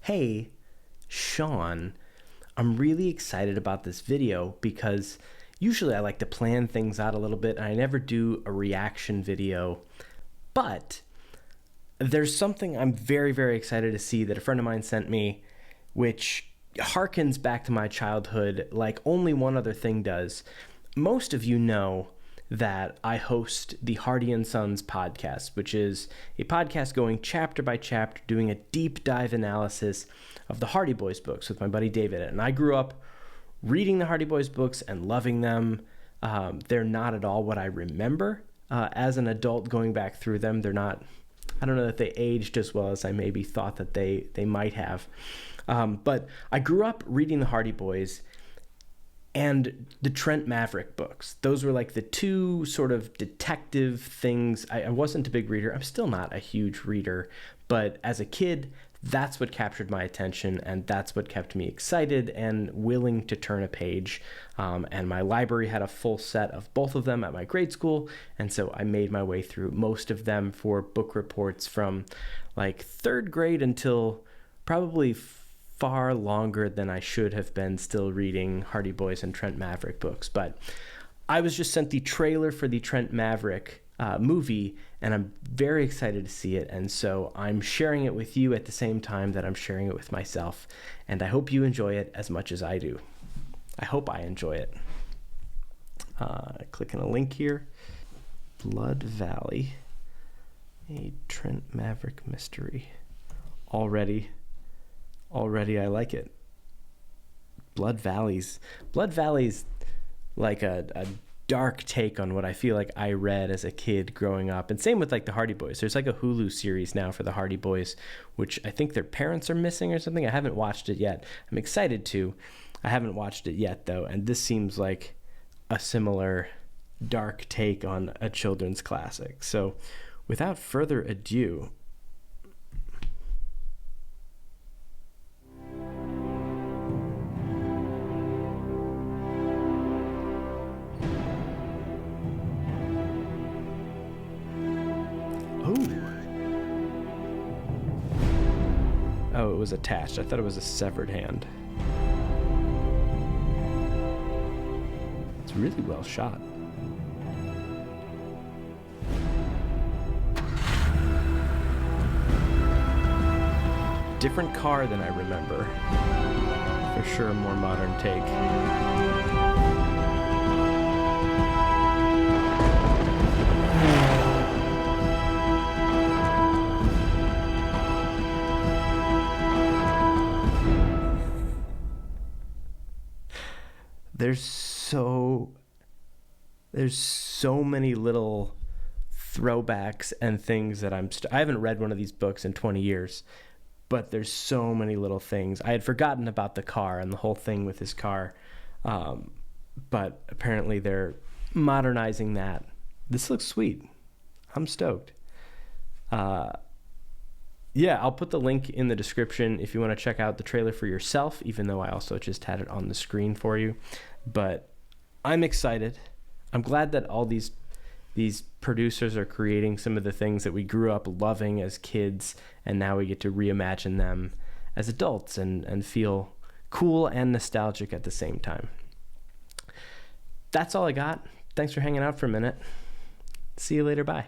Hey, Sean, I'm really excited about this video because usually I like to plan things out a little bit and I never do a reaction video, but there's something I'm very, very excited to see that a friend of mine sent me, which harkens back to my childhood like only one other thing does. Most of you know that I host the Hardy and Sons podcast, which is a podcast going chapter by chapter, doing a deep dive analysis of the Hardy Boys books with my buddy David. And I grew up reading the Hardy Boys books and loving them. They're not at all what I remember as an adult going back through them. They're not, I don't know that they aged as well as I maybe thought that they might have. But I grew up reading the Hardy Boys and the Trent Maverick books. Those were like the two sort of detective things. I wasn't a big reader. I'm still not a huge reader. But as a kid, that's what captured my attention, and that's what kept me excited and willing to turn a page. And my library had a full set of both of them at my grade school, and so I made my way through most of them for book reports from like third grade until probably far longer than I should have been still reading Hardy Boys and Trent Maverick books. But I was just sent the trailer for the Trent Maverick movie, and I'm very excited to see it. And so I'm sharing it with you at the same time that I'm sharing it with myself. And I hope you enjoy it as much as I do. I hope I enjoy it. Clicking a link here. Blood Valley, a Trent Maverick mystery. Already I like it. Blood Valley's like a dark take on what I feel like I read as a kid growing up. And same with like the Hardy Boys. There's like a Hulu series now for the Hardy Boys, which I think their parents are missing or something. I haven't watched it yet. I'm excited to. I haven't watched it yet though, and this seems like a similar dark take on a children's classic. So without further ado, oh, it was attached. I thought it was a severed hand. It's really well shot. Different car than I remember. For sure, a more modern take. There's so many little throwbacks and things that I haven't read one of these books in 20 years, but there's so many little things. I had forgotten about the car and the whole thing with his car, but apparently they're modernizing that. This looks sweet. I'm stoked. Yeah, I'll put the link in the description if you want to check out the trailer for yourself, even though I also just had it on the screen for you. But I'm excited. I'm glad that all these producers are creating some of the things that we grew up loving as kids, and now we get to reimagine them as adults and feel cool and nostalgic at the same time. That's all I got. Thanks for hanging out for a minute. See you later. Bye.